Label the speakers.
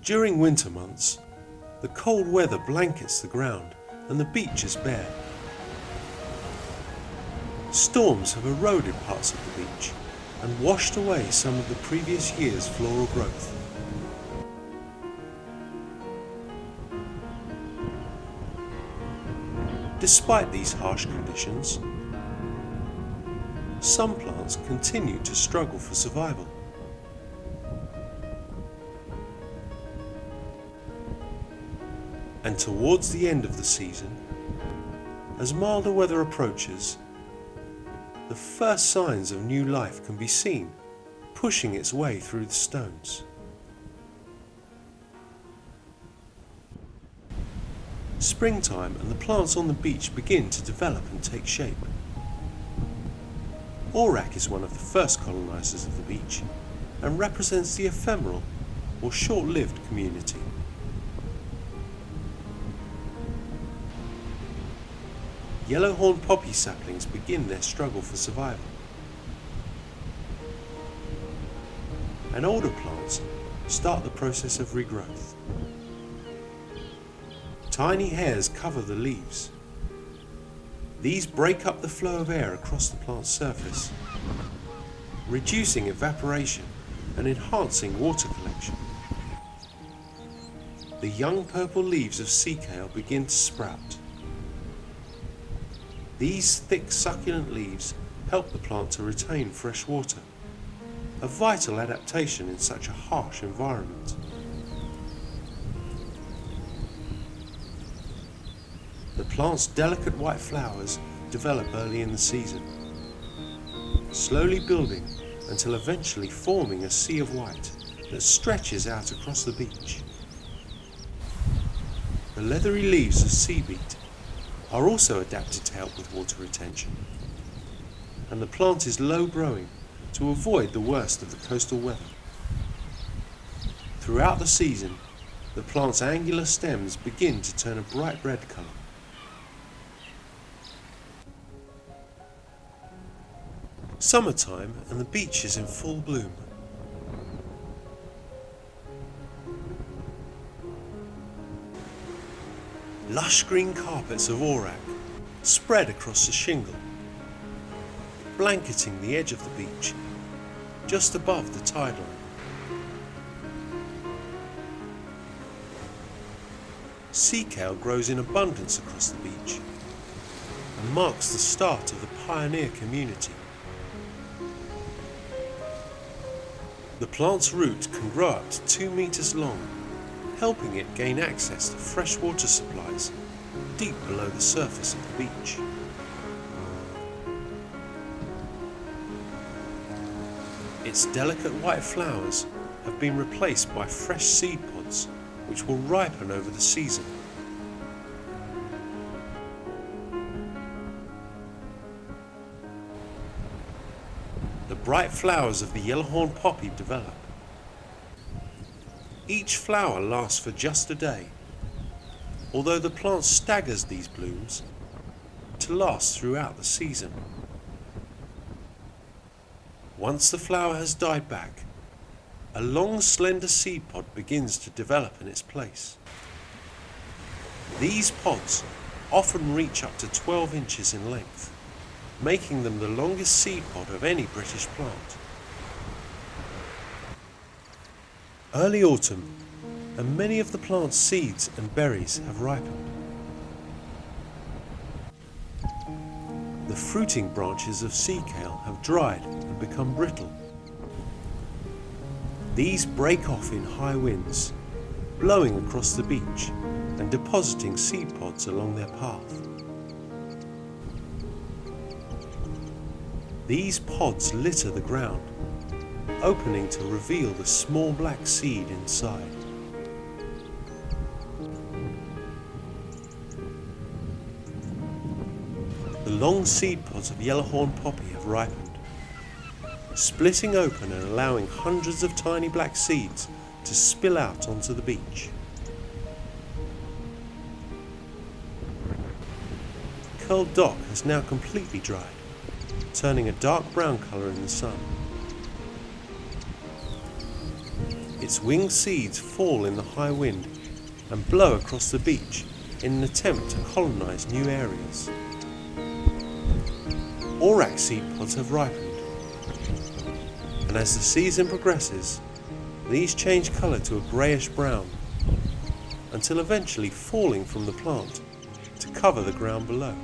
Speaker 1: During winter months, the cold weather blankets the ground and the beach is bare. Storms have eroded parts of the beach and washed away some of the previous year's floral growth. Despite these harsh conditions, some plants continue to struggle for survival. And towards the end of the season, as milder weather approaches, the first signs of new life can be seen, pushing its way through the stones. Springtime and the plants on the beach begin to develop and take shape. Aurak is one of the first colonisers of the beach and represents the ephemeral or short-lived community. Yellowhorn poppy saplings begin their struggle for survival, and older plants start the process of regrowth. Tiny hairs cover the leaves. These break up the flow of air across the plant's surface, reducing evaporation and enhancing water collection. The young purple leaves of sea kale begin to sprout. These thick succulent leaves help the plant to retain fresh water, a vital adaptation in such a harsh environment. The plant's delicate white flowers develop early in the season, slowly building until eventually forming a sea of white that stretches out across the beach. The leathery leaves of sea beet are also adapted to help with water retention, and the plant is low growing to avoid the worst of the coastal weather. Throughout the season, the plant's angular stems begin to turn a bright red colour. Summertime and the beach is in full bloom. Lush green carpets of aurak spread across the shingle, blanketing the edge of the beach just above the tide line. Sea kale grows in abundance across the beach and marks the start of the pioneer community. The plant's root can grow up to 2 meters long, helping it gain access to fresh water supplies deep below the surface of the beach. Its delicate white flowers have been replaced by fresh seed pods which will ripen over the season. The bright flowers of the yellowhorn poppy develop. Each flower lasts for just a day, although the plant staggers these blooms to last throughout the season. Once the flower has died back, a long slender seed pod begins to develop in its place. These pods often reach up to 12 inches in length, making them the longest seed pod of any British plant. Early autumn, and many of the plant's seeds and berries have ripened. The fruiting branches of sea kale have dried and become brittle. These break off in high winds, blowing across the beach and depositing seed pods along their path. These pods litter the ground, opening to reveal the small black seed inside. The long seed pods of yellowhorn poppy have ripened, splitting open and allowing hundreds of tiny black seeds to spill out onto the beach. Curled dock has now completely dried, turning a dark brown colour in the sun. Its winged seeds fall in the high wind and blow across the beach in an attempt to colonize new areas. Aurochs seed pods have ripened, and as the season progresses, these change colour to a greyish brown, until eventually falling from the plant to cover the ground below.